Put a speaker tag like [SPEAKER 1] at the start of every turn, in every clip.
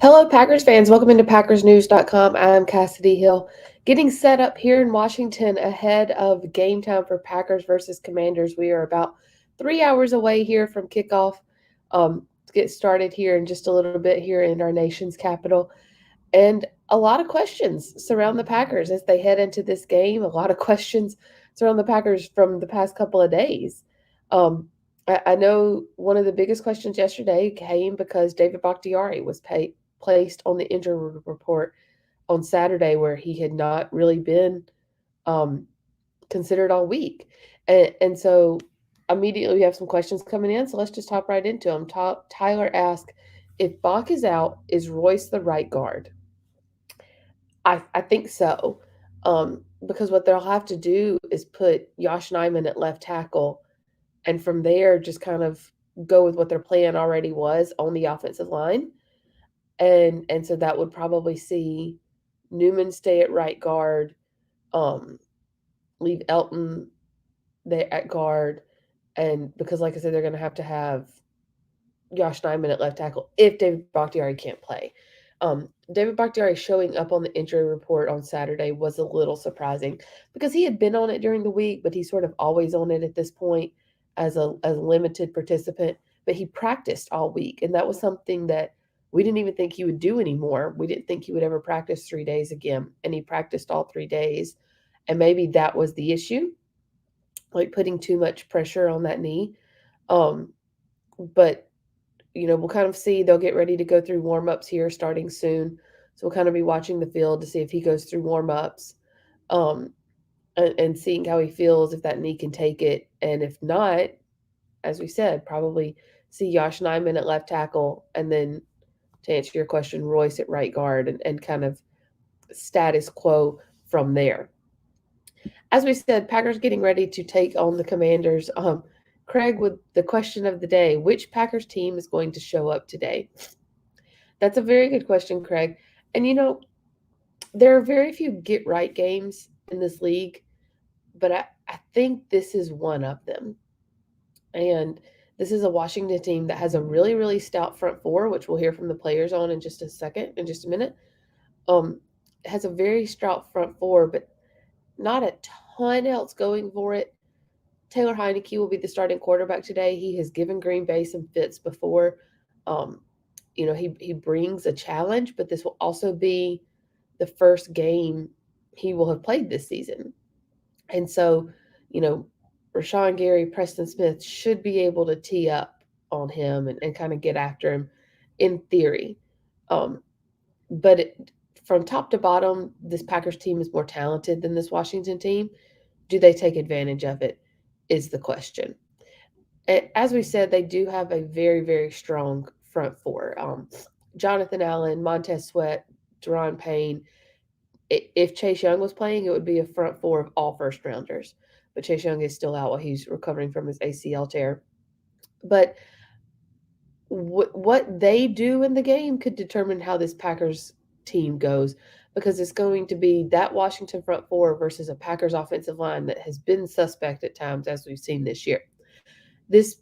[SPEAKER 1] Hello, Packers fans. Welcome into PackersNews.com. I'm Kassidy Hill. Getting set up here in Washington ahead of game time for Packers versus Commanders. We are about 3 hours away here from kickoff. To get started here in just a little bit here in our nation's capital. And a lot of questions surround the Packers as they head into this game. A lot of questions surround the Packers from the past couple of days. I know one of the biggest questions yesterday came because David Bakhtiari was placed on the injury report on Saturday, where he had not really been um, considered all week. And so immediately we have some questions coming in. So let's just hop right into them. Tyler asked, if Bach is out, is Royce the right guard? I think so. Because what they'll have to do is put Josh Nyman at left tackle, and from there just kind of go with what their plan already was on the offensive line. And so that would probably see Newman stay at right guard, um, leave Elton there at guard, and because like I said, they're going to have Josh Nyman at left tackle if David Bakhtiari can't play. David Bakhtiari showing up on the injury report on Saturday was a little surprising because he had been on it during the week, but he's sort of always on it at this point as a limited participant. But he practiced all week, and that was something that we didn't even think he would do anymore. We didn't think he would ever practice 3 days again, and he practiced all 3 days. And maybe that was the issue, like putting too much pressure on that knee. Um, but we'll kind of see. They'll get ready to go through warm ups here starting soon. So we'll kind of be watching the field to see if he goes through warm ups, um, and seeing how he feels, if that knee can take it. And if not, as we said, probably see Josh Nyman at left tackle. And then to answer your question, Royce at right guard, and kind of status quo from there. As we said, Packers getting ready to take on the Commanders. Craig, with the question of the day, which Packers team is going to show up today? That's a very good question, Craig. And there are very few get right games in this league, but I think this is one of them. And this is a Washington team that has a really, really stout front four, which we'll hear from the players on in just a second, in just a minute. Has a very stout front four, but not a ton else going for it. Taylor Heineke will be the starting quarterback today. He has given Green Bay some fits before. Um, he brings a challenge, but this will also be the first game he will have played this season. And so, Rashawn Gary, Preston Smith should be able to tee up on him and kind of get after him in theory. But from top to bottom, this Packers team is more talented than this Washington team. Do they take advantage of it is the question. As we said, they do have a very, very strong front four. Jonathan Allen, Montez Sweat, Deron Payne. If Chase Young was playing, it would be a front four of all first rounders. But Chase Young is still out while he's recovering from his ACL tear. But what they do in the game could determine how this Packers team goes, because it's going to be that Washington front four versus a Packers offensive line that has been suspect at times, as we've seen this year. This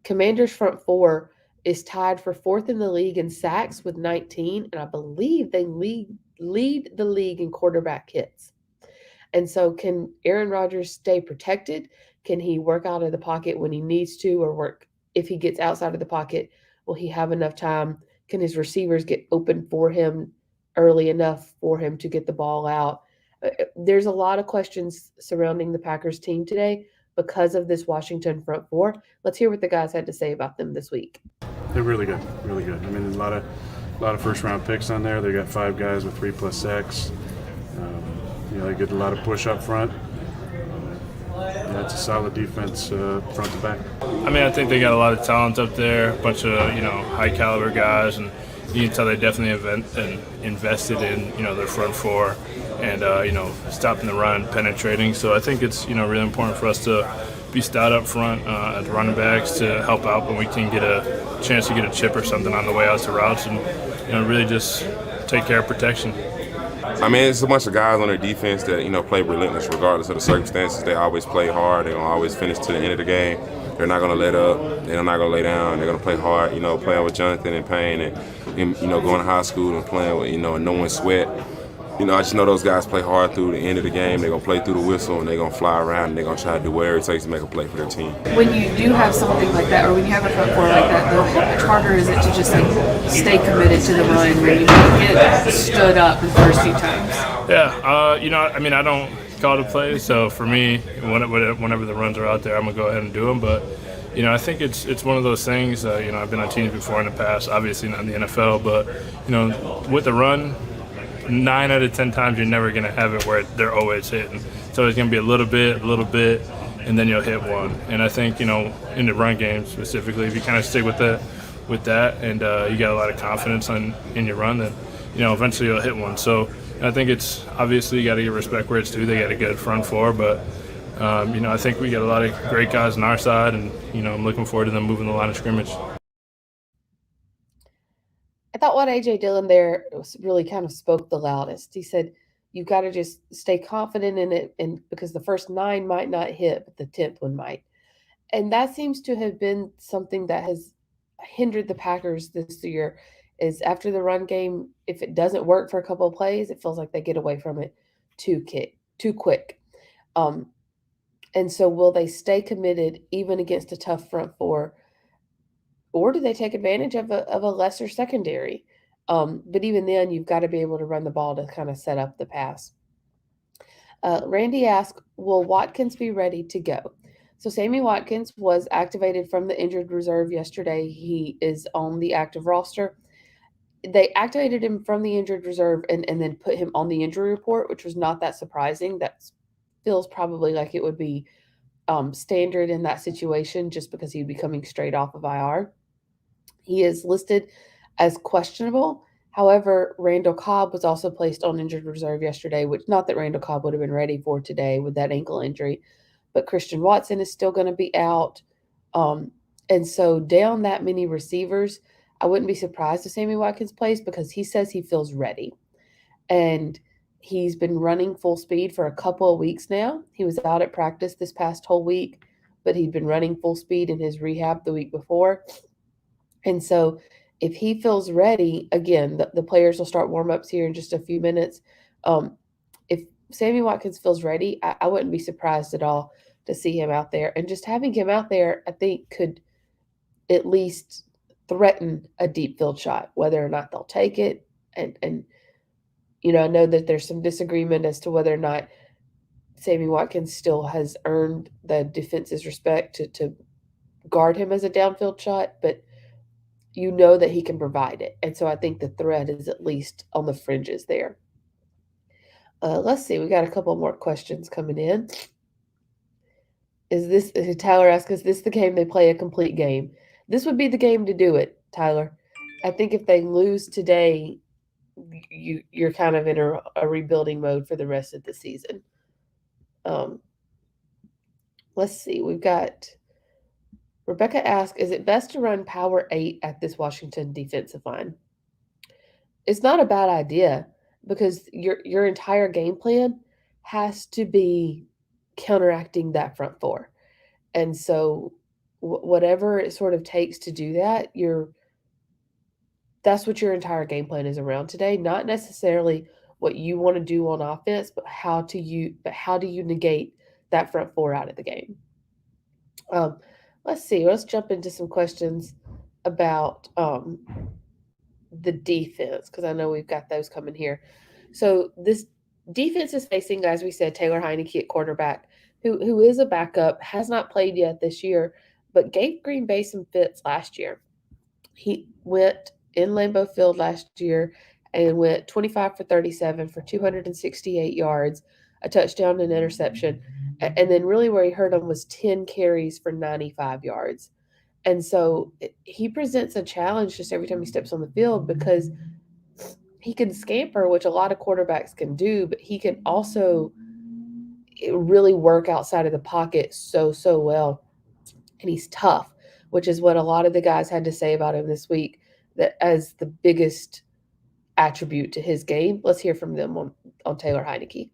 [SPEAKER 1] Commanders front four is tied for fourth in the league in sacks with 19, and I believe they lead the league in quarterback hits. And so can Aaron Rodgers stay protected? Can he work out of the pocket when he needs to, or work if he gets outside of the pocket? Will he have enough time? Can his receivers get open for him early enough for him to get the ball out? There's a lot of questions surrounding the Packers team today because of this Washington front four. Let's hear what the guys had to say about them this week.
[SPEAKER 2] They're really good, really good. I mean, there's a lot of first-round picks on there. They got 5 guys with 3+ sacks. They get a lot of push up front. It's a solid defense front to back.
[SPEAKER 3] I mean, I think they got a lot of talent up there, a bunch of high-caliber guys, and you can tell they definitely invested in their front four and stopping the run, penetrating. So I think it's really important for us to be stout up front at the running backs to help out when we can get a chance to get a chip or something on the way out to routes, and really just take care of protection.
[SPEAKER 4] I mean, it's a bunch of guys on their defense that, play relentless regardless of the circumstances. They always play hard. They're going to always finish to the end of the game. They're not going to let up. They're not going to lay down. They're going to play hard. Playing with Jonathan and Payne and him, going to high school and playing with, and no one sweat. I just know those guys play hard through the end of the game. They're going to play through the whistle, and they're going to fly around, and they're going to try to do whatever it takes to make a play for their team.
[SPEAKER 1] When you do have something like that, or when you have a front four like that, though, how much harder is it to just stay committed to the run when you get stood up the first few times?
[SPEAKER 3] Yeah, I don't call the plays, so for me, whenever the runs are out there, I'm going to go ahead and do them, but I think it's one of those things. I've been on teams before in the past, obviously not in the NFL, but with the run, 9 out of 10 times you're never going to have it where they're always hitting. So it's going to be a little bit, and then you'll hit one. And I think in the run game specifically, if you kind of stick with that, and you got a lot of confidence in your run, then eventually you'll hit one. So I think it's obviously you got to give respect where it's due. They got a good front four, but I think we got a lot of great guys on our side, and I'm looking forward to them moving the line of scrimmage.
[SPEAKER 1] I thought what A.J. Dillon there really kind of spoke the loudest. He said, you've got to just stay confident in it, and because the first 9 might not hit, but the 10th one might. And that seems to have been something that has hindered the Packers this year, is after the run game, if it doesn't work for a couple of plays, it feels like they get away from it too quick. And so will they stay committed even against a tough front four? Or do they take advantage of a lesser secondary? But even then, you've got to be able to run the ball to kind of set up the pass. Randy asked, will Watkins be ready to go? So Sammy Watkins was activated from the injured reserve yesterday. He is on the active roster. They activated him from the injured reserve and then put him on the injury report, which was not that surprising. That feels probably like it would be standard in that situation just because he'd be coming straight off of IR. He is listed as questionable. However, Randall Cobb was also placed on injured reserve yesterday, which not that Randall Cobb would have been ready for today with that ankle injury, but Christian Watson is still going to be out. And so down that many receivers, I wouldn't be surprised if Sammy Watkins plays because he says he feels ready. And he's been running full speed for a couple of weeks now. He was out at practice this past whole week, but he'd been running full speed in his rehab the week before. And so if he feels ready, again, the players will start warm-ups here in just a few minutes. If Sammy Watkins feels ready, I wouldn't be surprised at all to see him out there. And just having him out there, I think, could at least threaten a deep field shot, whether or not they'll take it. And I know that there's some disagreement as to whether or not Sammy Watkins still has earned the defense's respect to guard him as a downfield shot, but that he can provide it. And so I think the threat is at least on the fringes there. Let's see. We got a couple more questions coming in. Tyler asks, is this the game they play a complete game? This would be the game to do it, Tyler. I think if they lose today, you're kind of in a rebuilding mode for the rest of the season. Let's see. We've got Rebecca asks, is it best to run power 8 at this Washington defensive line? It's not a bad idea because your entire game plan has to be counteracting that front four. And so whatever it sort of takes to do that, that's what your entire game plan is around today. Not necessarily what you want to do on offense, but how do you negate that front four out of the game? Let's see. Let's jump into some questions about the defense because I know we've got those coming here. So this defense is facing, as we said, Taylor Heineke at quarterback, who is a backup, has not played yet this year, but gave Green Bay some fits last year. He went in Lambeau Field last year and went 25 for 37 for 268 yards, a touchdown and interception. And then really where he hurt him was 10 carries for 95 yards. And so he presents a challenge just every time he steps on the field because he can scamper, which a lot of quarterbacks can do, but he can also really work outside of the pocket so well. And he's tough, which is what a lot of the guys had to say about him this week, that as the biggest attribute to his game. Let's hear from them on Taylor Heineke.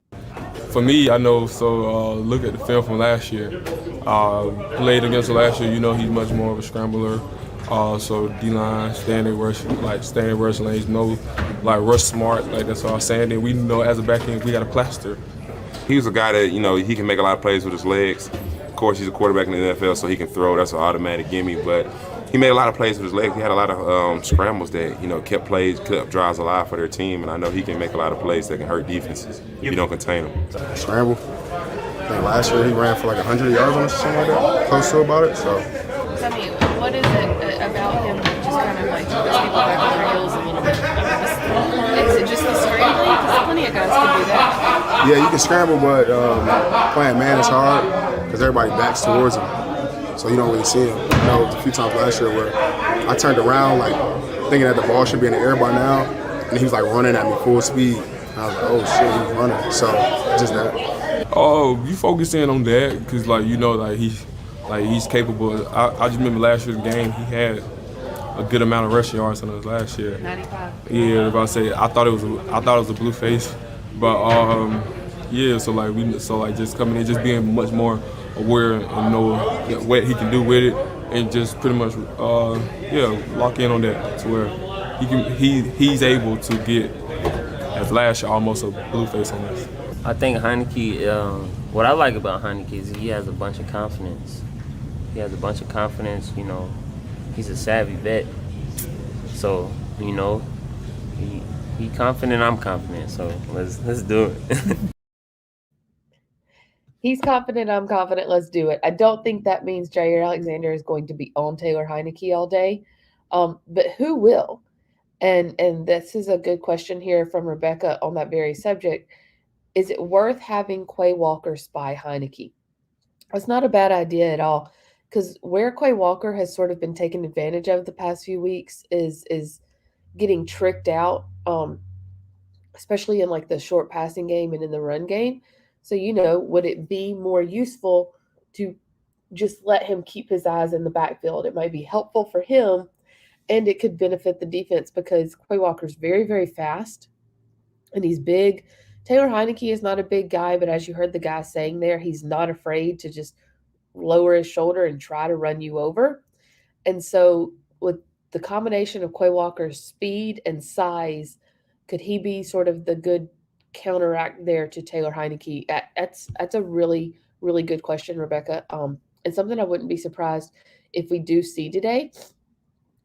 [SPEAKER 5] For me, I know, so look at the film from last year. Played against him last year, he's much more of a scrambler. So D-line, standing rush lanes, rush smart, that's all I'm saying. Then we know as a back end, we got a plaster.
[SPEAKER 4] He was a guy that, he can make a lot of plays with his legs. Of course, he's a quarterback in the NFL, so he can throw. That's an automatic gimme. But he made a lot of plays with his legs. He had a lot of scrambles that, kept drives alive for their team. And I know he can make a lot of plays that can hurt defenses if you don't contain them.
[SPEAKER 6] Scramble. I think last year he ran for like 100 yards on us or something like that, close to about it. So,
[SPEAKER 1] I mean, what is it about him that just kind of like puts people back on their heels a little bit? Is it just the scrambling? Because plenty of guys can do that.
[SPEAKER 6] yeah, you can scramble, but playing man is hard because everybody backs towards him. So you don't really see him. A few times last year where I turned around like thinking that the ball should be in the air by now, and he was like running at me full speed. And I was like, oh shit, he's running. So just that.
[SPEAKER 5] Oh, you focus in on that because, he's capable. I just remember last year's game, he had a good amount of rushing yards on us last year.
[SPEAKER 1] 95.
[SPEAKER 5] Yeah, I was about to say, I thought it was a blue face, but just coming in, just being much more aware and know what he can do with it, and just pretty much lock in on that to where he's able to get, as last year, almost a blue face on us.
[SPEAKER 7] I think Heineke, what I like about Heineke is he has a bunch of confidence. He's a savvy vet. So, he confident, I'm confident. So let's do it.
[SPEAKER 1] He's confident, I'm confident, let's do it. I don't think that means Jair Alexander is going to be on Taylor Heineke all day. But who will? And this is a good question here from Rebecca on that very subject. Is it worth having Quay Walker spy Heineke? It's not a bad idea at all, because where Quay Walker has sort of been taken advantage of the past few weeks is getting tricked out, especially in like the short passing game and in the run game. So, would it be more useful to just let him keep his eyes in the backfield? It might be helpful for him, and it could benefit the defense because Quay Walker's very, very fast, and he's big. Taylor Heineke is not a big guy, but as you heard the guy saying there, he's not afraid to just lower his shoulder and try to run you over. And so with the combination of Quay Walker's speed and size, could he be sort of the good counteract there to Taylor Heineke? That's a really, really good question, Rebecca, and something I wouldn't be surprised if we do see today.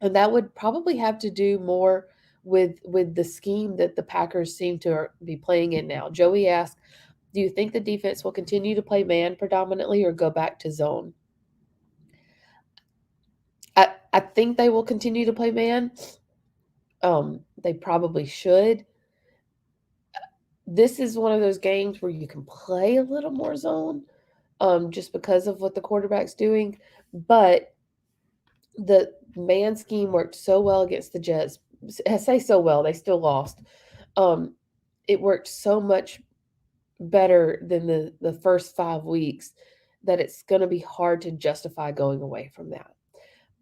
[SPEAKER 1] And that would probably have to do more with the scheme that the Packers seem to be playing in now. Joey asked, do you think the defense will continue to play man predominantly or go back to zone? I think they will continue to play man. They probably should. This is one of those games where you can play a little more zone just because of what the quarterback's doing. But the man scheme worked so well against the Jets. I say so well, they still lost. It worked so much better than the first 5 weeks that it's going to be hard to justify going away from that,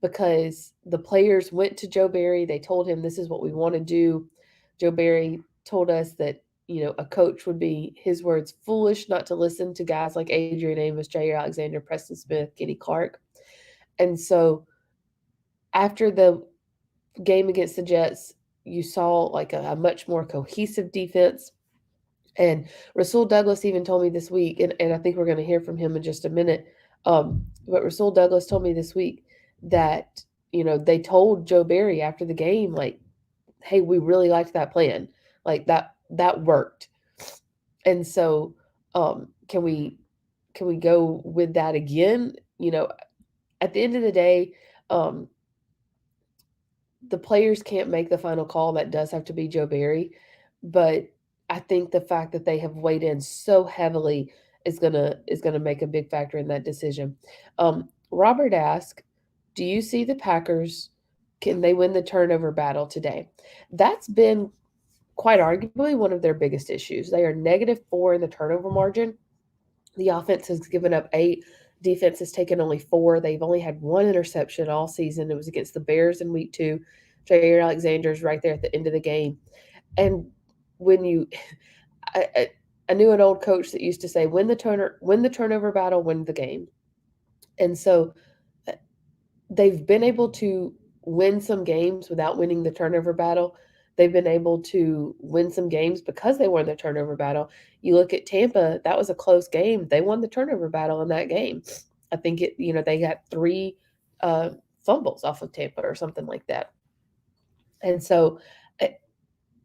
[SPEAKER 1] because the players went to Joe Barry. They told him, this is what we want to do. Joe Barry told us that, a coach would be, his words, foolish not to listen to guys like Adrian Amos, Jair Alexander, Preston Smith, Kenny Clark. And so after the game against the Jets, you saw like a much more cohesive defense. And Rasul Douglas even told me this week, and I think we're going to hear from him in just a minute, but Rasul Douglas told me this week that, they told Joe Barry after the game, like, hey, we really liked that plan. Like that worked. And so can we go with that again? At the end of the day, the players can't make the final call. That does have to be Joe Barry. But I think the fact that they have weighed in so heavily is gonna make a big factor in that decision. Robert asked, do you see the Packers, can they win the turnover battle today? That's been quite arguably one of their biggest issues. They are -4 in the turnover margin. The offense has given up 8. Defense has taken only 4. They've only had 1 interception all season. It was against the Bears in week 2. Jair Alexander's right there at the end of the game. And when I knew an old coach that used to say, win the turnover battle, win the game. And so they've been able to win some games without winning the turnover battle. They've been able to win some games because they won the turnover battle. You look at Tampa, that was a close game. They won the turnover battle in that game. I think they got 3 uh, fumbles off of Tampa or something like that. And so uh,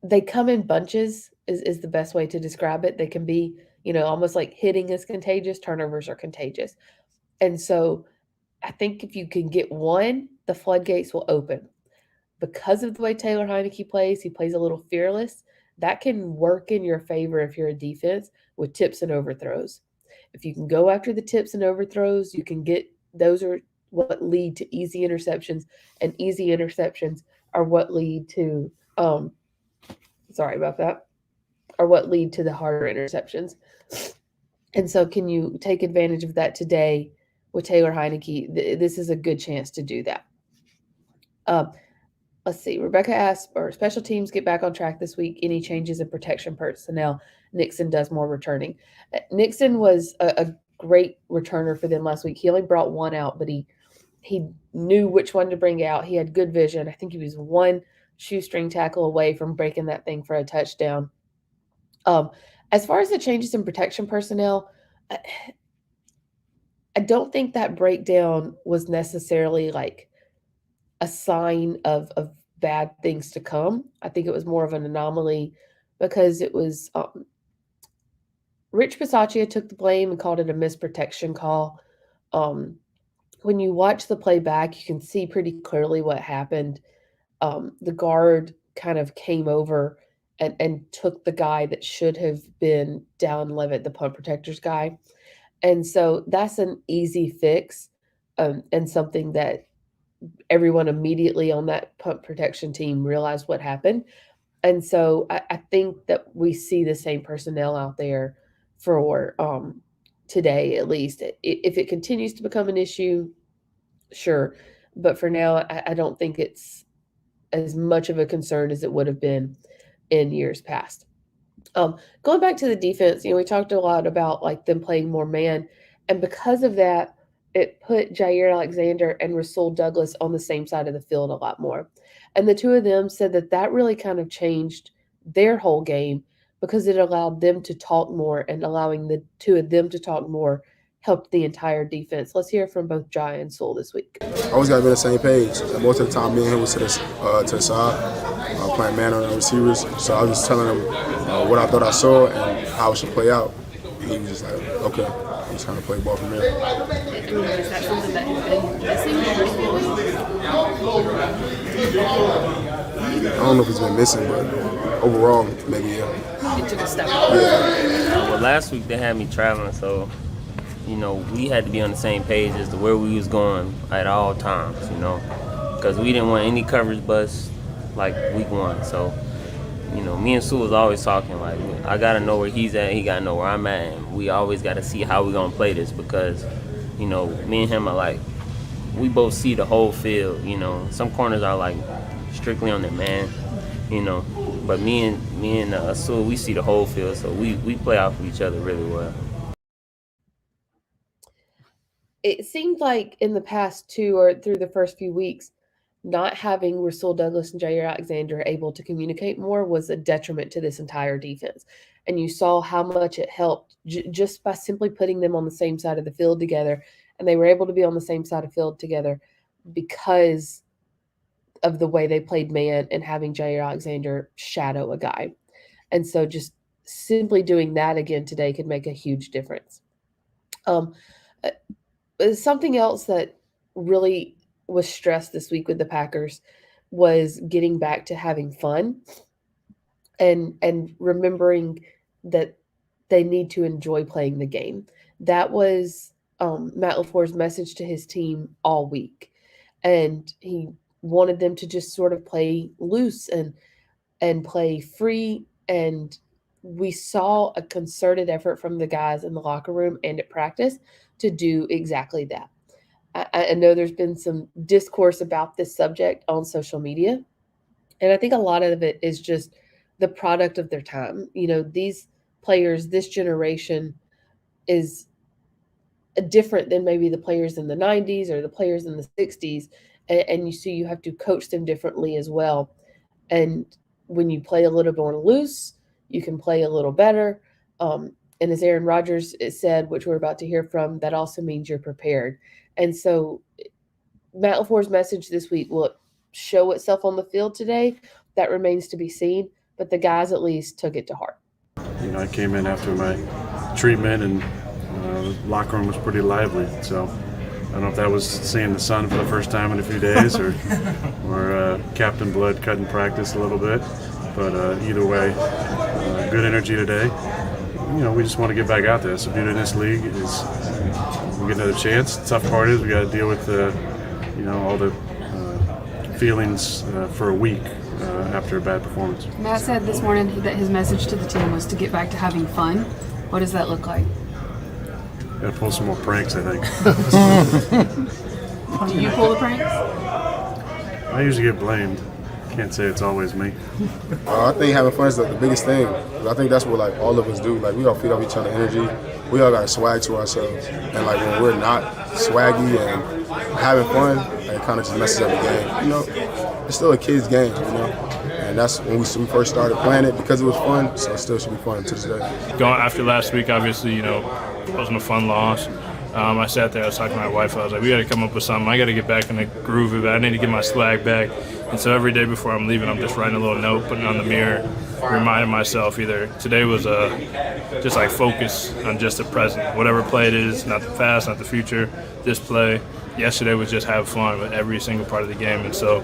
[SPEAKER 1] they come in bunches is the best way to describe it. They can be, almost like hitting is contagious, turnovers are contagious. And so I think if you can get one, the floodgates will open. Because of the way Taylor Heineke plays, he plays a little fearless. That can work in your favor if you're a defense with tips and overthrows. If you can go after the tips and overthrows, you can get those are what lead to easy interceptions, and easy interceptions are what lead to sorry about that, are what lead to the harder interceptions. And so can you take advantage of that today with Taylor Heineke? This is a good chance to do that. Let's see. Rebecca asked, "Or special teams get back on track this week? Any changes in protection personnel? Nixon does more returning." Nixon was a great returner for them last week. He only brought one out, but he knew which one to bring out. He had good vision. I think he was one shoestring tackle away from breaking that thing for a touchdown. As far as the changes in protection personnel, I don't think that breakdown was necessarily like a sign of bad things to come. I think it was more of an anomaly because it was Rich Bisaccia took the blame and called it a misprotection call. When you watch the play back, you can see pretty clearly what happened. The guard kind of came over and took the guy that should have been down Levitt, the punt protector's guy. And so that's an easy fix, and something that everyone immediately on that punt protection team realized what happened. And so I think that we see the same personnel out there for today, at least. If it continues to become an issue, sure. But for now, I don't think it's as much of a concern as it would have been in years past. Going back to the defense, we talked a lot about like them playing more man, and because of that, it put Jair Alexander and Rasul Douglas on the same side of the field a lot more. And the two of them said that really kind of changed their whole game because it allowed them to talk more, and allowing the two of them to talk more helped the entire defense. Let's hear from both Jai and Sul this week.
[SPEAKER 6] Always got to be on the same page. And most of the time, me and him was to the side, playing man on the receivers. So I was just telling him what I thought I saw and how it should play out. And he was just like, okay. He's trying to play ball from there.
[SPEAKER 1] Is that something that has been missing?
[SPEAKER 6] I don't know if it's been missing, but overall, maybe yeah.
[SPEAKER 1] It took a step up.
[SPEAKER 6] Yeah.
[SPEAKER 7] Well, last week they had me traveling, so we had to be on the same page as to where we was going at all times, because we didn't want any coverage bust like week 1. So, me and Sue was always talking like, I gotta know where he's at, he gotta know where I'm at, and we always gotta see how we gonna play this because, me and him are like, we both see the whole field. Some corners are like strictly on their man, but me and Sue, we see the whole field, so we play off of each other really well.
[SPEAKER 1] It seemed like in the past 2 or through the first few weeks, not having Rasul Douglas and Jair Alexander able to communicate more was a detriment to this entire defense. And you saw how much it helped just by simply putting them on the same side of the field together. And they were able to be on the same side of the field together because of the way they played man and having Jair Alexander shadow a guy. And so just simply doing that again today could make a huge difference. Something else that really was stressed this week with the Packers was getting back to having fun and remembering that they need to enjoy playing the game. That was Matt LaFleur's message to his team all week. And he wanted them to just sort of play loose and play free. And we saw a concerted effort from the guys in the locker room and at practice to do exactly that. I know there's been some discourse about this subject on social media, and I think a lot of it is just the product of their time. These players, this generation is different than maybe the players in the 90s or the players in the 60s. And you see you have to coach them differently as well. And when you play a little more loose, you can play a little better. And as Aaron Rodgers said, which we're about to hear from, that also means you're prepared. And so Matt LaFleur's message this week, will it show itself on the field today? That remains to be seen, but the guys at least took it to heart.
[SPEAKER 2] I came in after my treatment, and locker room was pretty lively. So I don't know if that was seeing the sun for the first time in a few days, or Captain Blood cutting practice a little bit. But either way, good energy today. We just want to get back out there. So beauty in this league is we get another chance. The tough part is we got to deal with all the feelings for a week after a bad performance.
[SPEAKER 8] Matt said this morning that his message to the team was to get back to having fun. What does that look like?
[SPEAKER 2] Got to pull some more pranks, I think.
[SPEAKER 8] Do you pull the pranks?
[SPEAKER 2] I usually get blamed. Can't say it's always me.
[SPEAKER 6] I think having fun is the biggest thing. I think that's what all of us do. We all feed off each other energy. We all got a swag to ourselves. And when we're not swaggy and having fun, it kind of just messes up the game. It's still a kid's game, And that's when we first started playing it because it was fun. So it still should be fun to this day.
[SPEAKER 3] Going after last week, obviously, it wasn't a fun loss. I sat there, I was talking to my wife, I was like, we got to come up with something. I got to get back in the groove of it. I need to get my swag back. And so every day before I'm leaving, I'm just writing a little note, putting it on the mirror, reminding myself either today was just focus on just the present. Whatever play it is, not the past, not the future, this play. Yesterday was just have fun with every single part of the game. And so,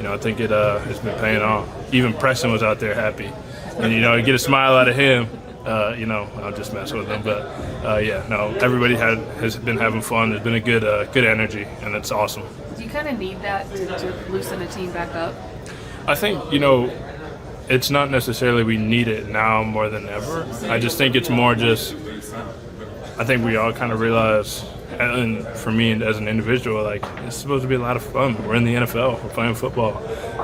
[SPEAKER 3] I think it's been paying off. Even Preston was out there happy. And, to get a smile out of him, I'll just mess with them. But, everybody has been having fun. There's been a good energy, and it's awesome.
[SPEAKER 8] Do you kind of need that to loosen a team back up?
[SPEAKER 3] I think, it's not necessarily we need it now more than ever. I just think it's more I think we all kind of realize, and for me as an individual, it's supposed to be a lot of fun. We're in the NFL. We're playing football.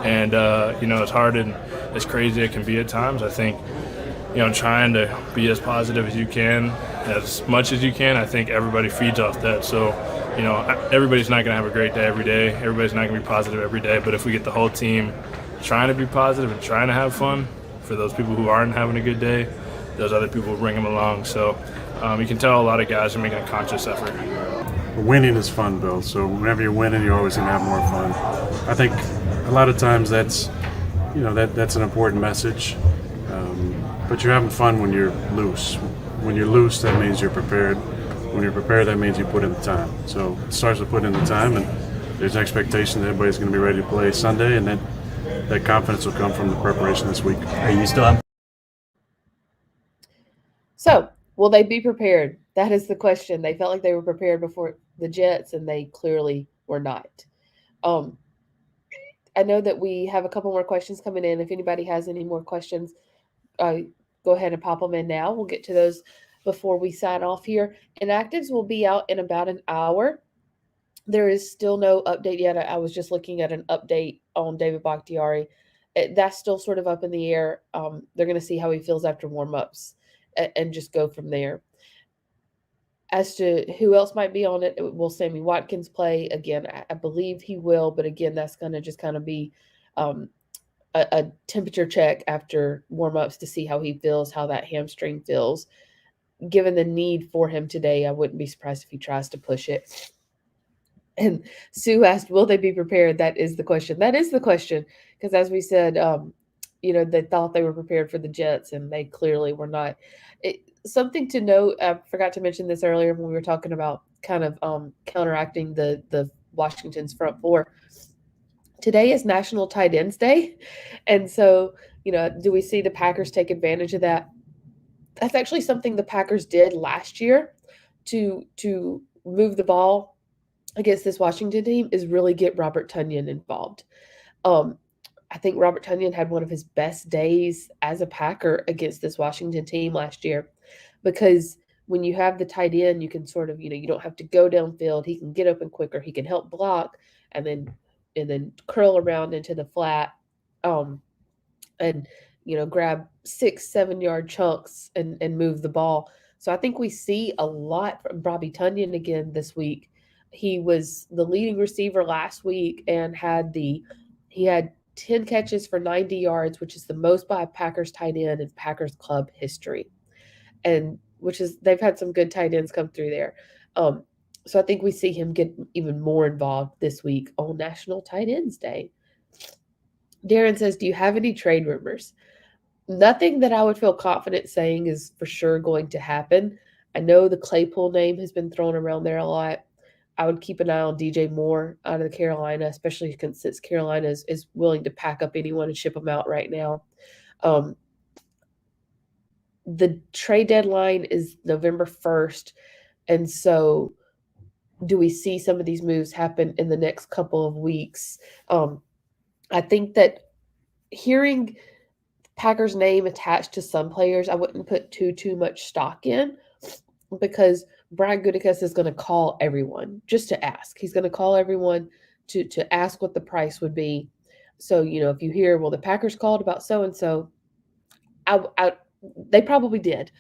[SPEAKER 3] And, as hard and as crazy it can be at times, I think, trying to be as positive as you can, as much as you can, I think everybody feeds off that. So, everybody's not going to have a great day every day. Everybody's not going to be positive every day. But if we get the whole team trying to be positive and trying to have fun, for those people who aren't having a good day, those other people will bring them along. So you can tell a lot of guys are making a conscious effort.
[SPEAKER 2] Winning is fun, Bill. So whenever you're winning, you're always going to have more fun. I think a lot of times that's an important message. But you're having fun when you're loose. When you're loose, that means you're prepared. When you're prepared, that means you put in the time. So it starts with putting in the time, and there's an expectation that everybody's going to be ready to play Sunday, and that confidence will come from the preparation this week.
[SPEAKER 9] Are you still up?
[SPEAKER 1] So, will they be prepared? That is the question. They felt like they were prepared before the Jets, and they clearly were not. I know that we have a couple more questions coming in. If anybody has any more questions, go ahead and pop them in now. We'll get to those before we sign off here. Inactives will be out in about an hour. There is still no update yet. I was just looking at an update on David Bakhtiari. That's still sort of up in the air. They're going to see how he feels after warm-ups and just go from there. As to who else might be on it, will Sammy Watkins play? Again, I believe he will, but again, that's going to just kind of be a temperature check after warm-ups to see how he feels, how that hamstring feels. Given the need for him today, I wouldn't be surprised if he tries to push it. And Sue asked, will they be prepared? That is the question. That is the question. Because as we said, they thought they were prepared for the Jets, and they clearly were not. Something to note, I forgot to mention this earlier when we were talking about kind of counteracting the Washington's front four. Today is National Tight Ends Day. And so, do we see the Packers take advantage of that? That's actually something the Packers did last year to move the ball against this Washington team, is really get Robert Tonyan involved. I think Robert Tonyan had one of his best days as a Packer against this Washington team last year, because when you have the tight end, you can sort of, you don't have to go downfield. He can get open quicker. He can help block and then curl around into the flat and grab 6-7 yard chunks and move the ball. So I think we see a lot from Bobby Tunyon again this week. He was the leading receiver last week and he had 10 catches for 90 yards, which is the most by a Packers tight end in Packers club history. And which is they've had some good tight ends come through there. So I think we see him get even more involved this week on National Tight Ends Day. Darren says, do you have any trade rumors? Nothing that I would feel confident saying is for sure going to happen. I know the Claypool name has been thrown around there a lot. I would keep an eye on DJ Moore out of Carolina, especially since Carolina is willing to pack up anyone and ship them out right now. The trade deadline is November 1st. And so do we see some of these moves happen in the next couple of weeks? I think that hearing Packers name attached to some players, I wouldn't put too much stock in, because Brian Gutekunst is going to call everyone just to ask. He's going to call everyone to ask what the price would be. So, if you hear, well, the Packers called about so-and-so, they probably did.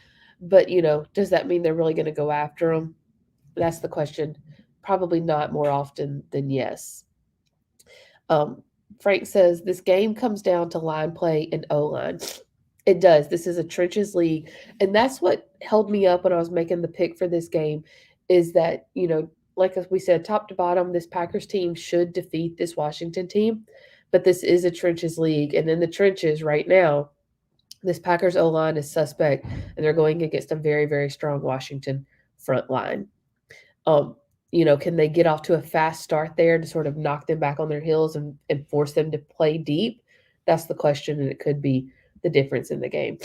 [SPEAKER 1] But, does that mean they're really going to go after them? That's the question. Probably not, more often than yes. Frank says, this game comes down to line play and O-line. It does. This is a trenches league. And that's what held me up when I was making the pick for this game, is that, like we said, top to bottom, this Packers team should defeat this Washington team. But this is a trenches league. And in the trenches right now, this Packers O-line is suspect, and they're going against a very, very strong Washington front line. Can they get off to a fast start there to sort of knock them back on their heels and force them to play deep? That's the question, and it could be the difference in the game.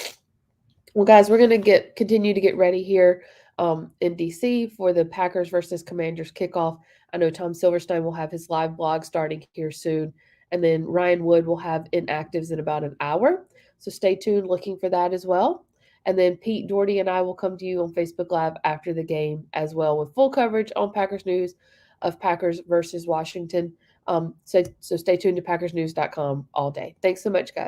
[SPEAKER 1] Well, guys, we're going to continue to get ready here in DC for the Packers versus Commanders kickoff. I know Tom Silverstein will have his live blog starting here soon, and then Ryan Wood will have inactives in about an hour. So stay tuned, looking for that as well. And then Pete Doherty and I will come to you on Facebook Live after the game as well, with full coverage on Packers News of Packers versus Washington. So stay tuned to PackersNews.com all day. Thanks so much, guys.